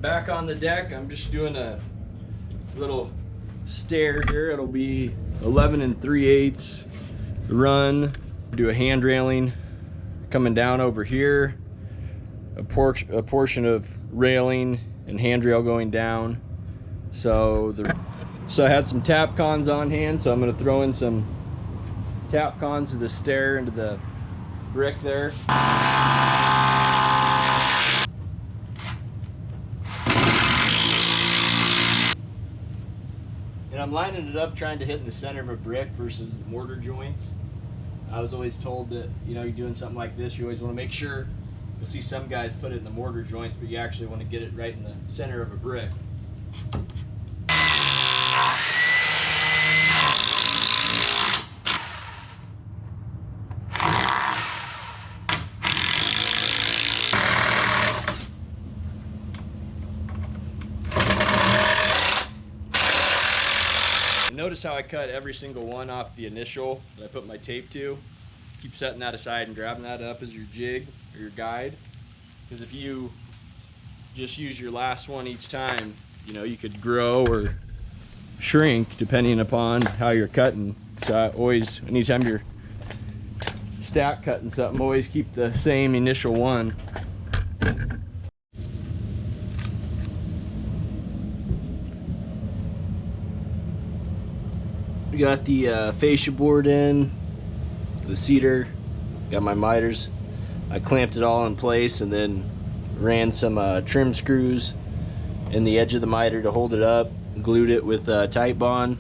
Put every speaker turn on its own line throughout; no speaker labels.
back on the deck. I'm just doing a little stair here. It'll be 11 3/8 run. Do a hand railing coming down over here, a portion of railing and handrail going down. So I had some tap cons on hand, so I'm going to throw in some tap cons to the stair into the brick there. And I'm lining it up trying to hit in the center of a brick versus the mortar joints. I was always told that, you know, you're doing something like this, you always want to make sure, you'll see some guys put it in the mortar joints, but you actually want to get it right in the center of a brick. Notice how I cut every single one off the initial that I put my tape to. Keep setting that aside and grabbing that up as your jig or your guide. Because if you just use your last one each time, you know, you could grow or shrink depending upon how you're cutting. So I always, anytime you're stack cutting something, always keep the same initial one. Got the fascia board in, the Cedar, got my miters. I clamped it all in place and then ran some trim screws in the edge of the miter to hold it up, glued it with tight bond.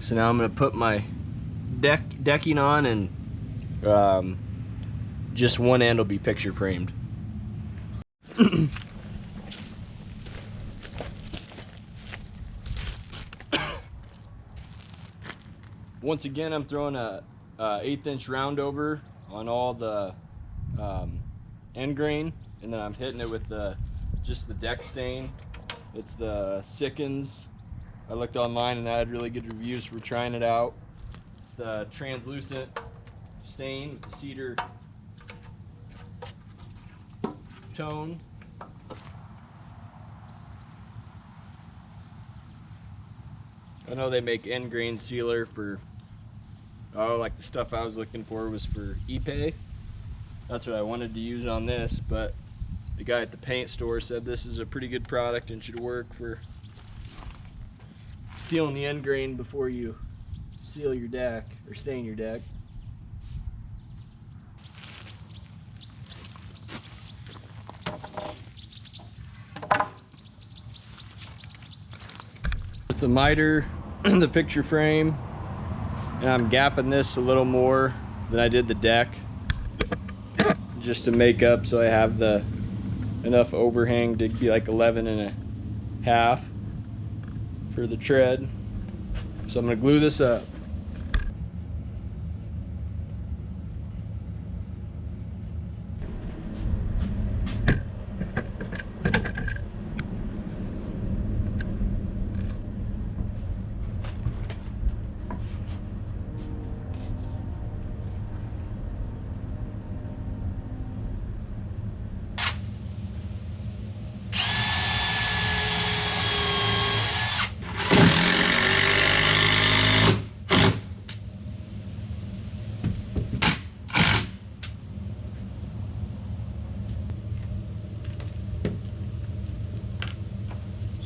So now I'm going to put my decking on, and just one end will be picture framed. Once again, I'm throwing a 1/8 inch round over on all the end grain, and then I'm hitting it with just the deck stain. It's the Sickens. I looked online and I had really good reviews for trying it out. It's the translucent stain with the Cedar tone. I know they make end grain sealer for, oh, like the stuff I was looking for was for Ipe. That's what I wanted to use on this, but the guy at the paint store said this is a pretty good product and should work for sealing the end grain before you seal your deck or stain your deck. With the miter, the picture frame, and I'm gapping this a little more than I did the deck, just to make up so I have the enough overhang to be like 11.5 for the tread. So I'm going to glue this up.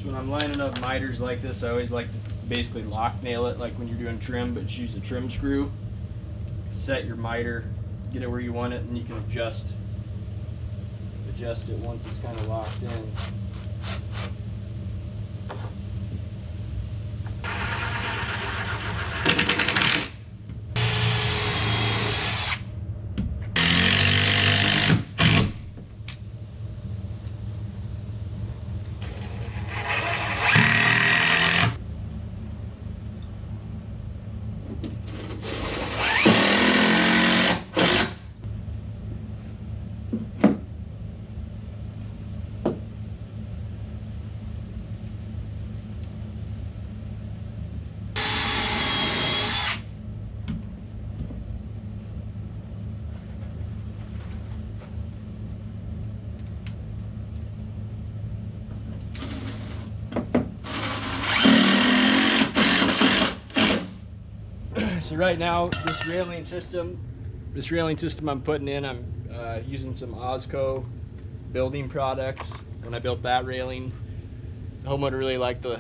When I'm lining up miters like this, I always like to basically lock nail it like when you're doing trim, but just use a trim screw. Set your miter, get it where you want it, and you can adjust it once it's kind of locked in. So right now, this railing system I'm putting in, I'm using some Osco building products. When I built that railing, the homeowner really liked the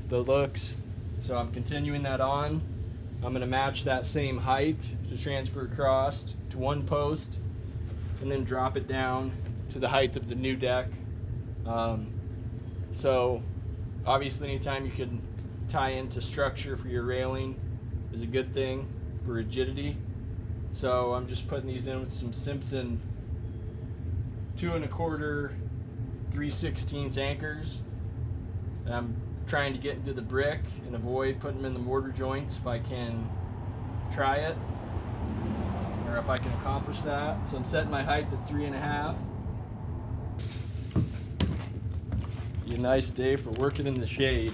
looks, so I'm continuing that on. I'm going to match that same height to transfer across to one post, and then drop it down to the height of the new deck. So obviously, anytime you can tie into structure for your railing is a good thing for rigidity. So I'm just putting these in with some Simpson 2 1/4 3/16 anchors. And I'm trying to get into the brick and avoid putting them in the mortar joints if I can try it, or if I can accomplish that. So I'm setting my height to 3.5. Be a nice day for working in the shade.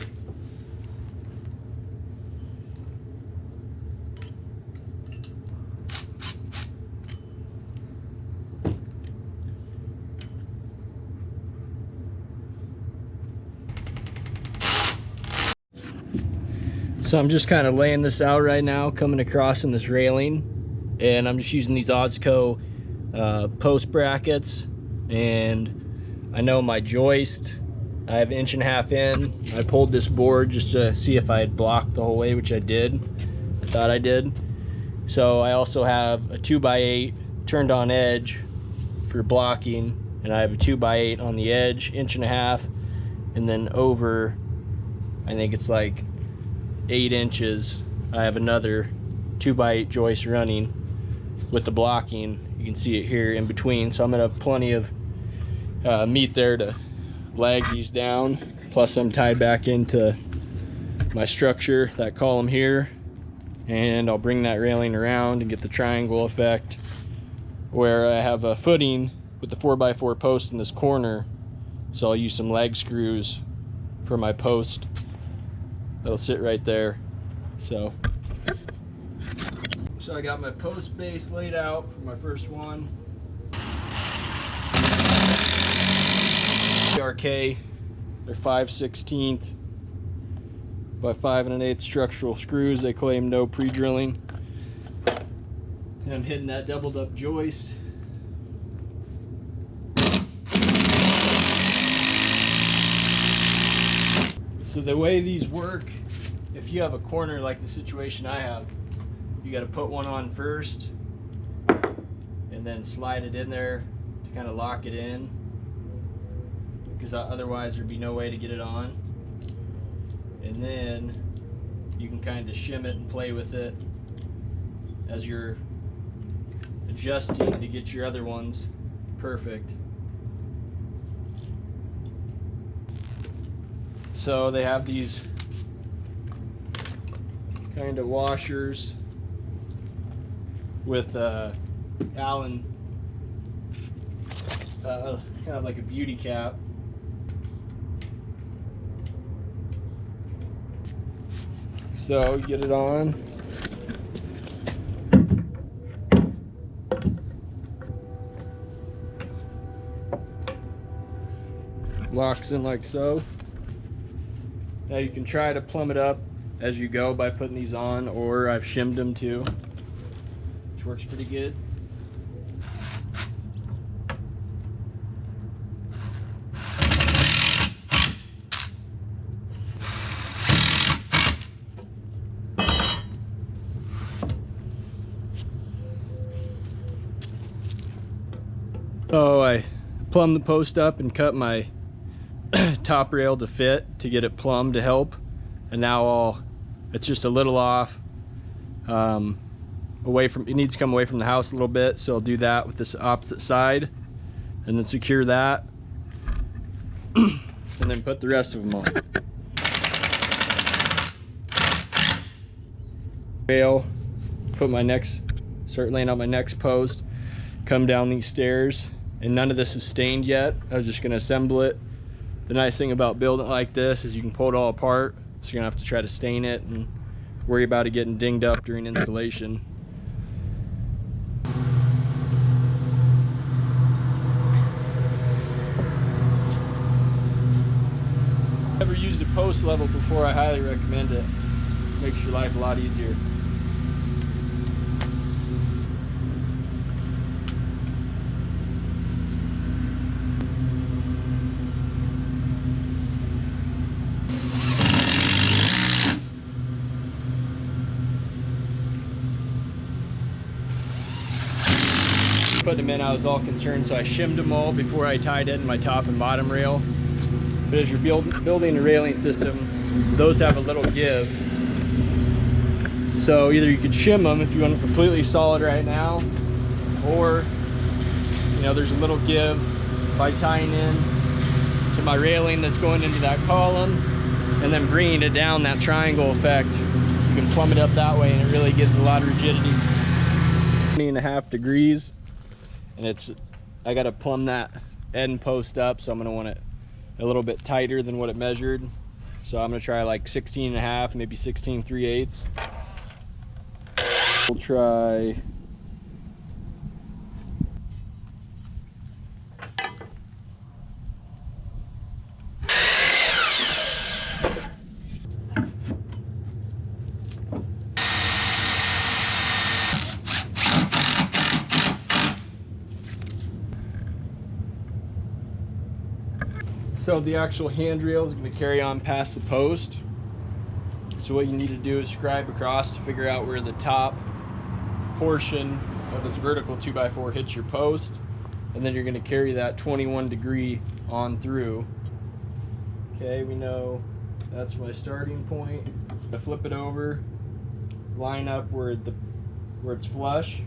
So I'm just kind of laying this out right now, coming across in this railing, and I'm just using these Osco post brackets. And I know my joist, I have 1.5 inches in. I pulled this board just to see if I had blocked the whole way, which I did. I thought I did. So I also have a 2x8 turned on edge for blocking, and I have a 2x8 on the edge, 1.5 inches, and then over, I think it's like 8 inches, I have another 2x8 joist running with the blocking. You can see it here in between, so I'm gonna have plenty of meat there to lag these down. Plus I'm tied back into my structure, that column here, and I'll bring that railing around and get the triangle effect where I have a footing with the 4x4 post in this corner. So I'll use some leg screws for my post. That'll sit right there. So I got my post base laid out for my first one. RK, they're 5/16 by 5 1/8 structural screws. They claim no pre-drilling. And I'm hitting that doubled up joist. So the way these work, if you have a corner like the situation I have, you got to put one on first and then slide it in there to kind of lock it in, because otherwise there'd be no way to get it on. And then you can kind of shim it and play with it as you're adjusting to get your other ones perfect. So they have these kind of washers with Allen, kind of like a beauty cap. So get it on. Locks in like so. Now you can try to plumb it up as you go by putting these on, or I've shimmed them too, which works pretty good. So I plumbed the post up and cut my top rail to fit to get it plumbed to help, and now it's just a little off, away from, it needs to come away from the house a little bit, so I'll do that with this opposite side and then secure that and then put the rest of them on. Rail, put my next, start laying out my next post, come down these stairs, and none of this is stained yet. I was just going to assemble it. The nice thing about building it like this is you can pull it all apart, so you're gonna have to try to stain it and worry about it getting dinged up during installation. Never used a post level before, I highly recommend it. Makes your life a lot easier. putting them in, I was all concerned, so I shimmed them all before I tied in my top and bottom rail. But as you're building a railing system, those have a little give. So either you could shim them if you want them completely solid right now, or you know, there's a little give by tying in to my railing that's going into that column and then bringing it down, that triangle effect. You can plumb it up that way and it really gives a lot of rigidity. 20.5 degrees, and I got to plumb that end post up, so I'm going to want it a little bit tighter than what it measured. So I'm going to try like 16.5, maybe 16.3/8. We'll try So the actual handrail is going to carry on past the post. So what you need to do is scribe across to figure out where the top portion of this vertical 2x4 hits your post, and then you're going to carry that 21 degree on through. Okay, we know that's my starting point. I flip it over, line up where it's flush,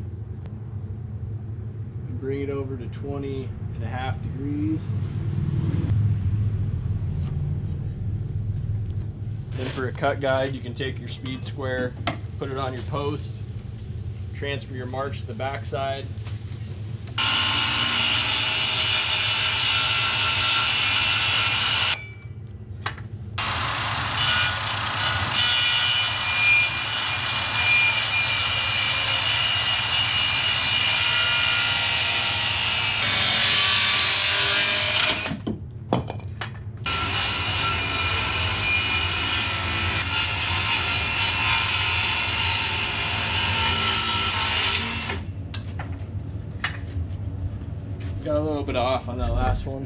and bring it over to 20.5 degrees. Then for a cut guide, you can take your speed square, put it on your post, transfer your marks to the back side. Got a little bit off on that last one,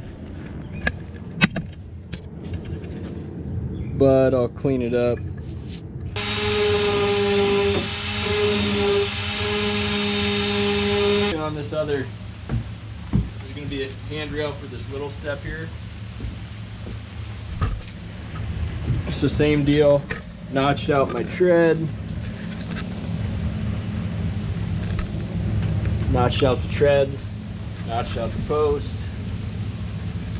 but I'll clean it up. And on this is going to be a handrail for this little step here. It's the same deal. Notched out my tread. Notched out the tread. Notched out the post,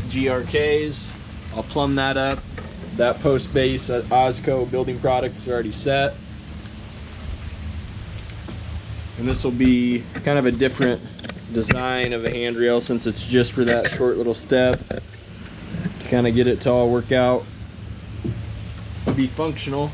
GRKs, I'll plumb that up. That post base at Osco building product is already set. And this will be kind of a different design of a handrail since it's just for that short little step to kind of get it to all work out, be functional.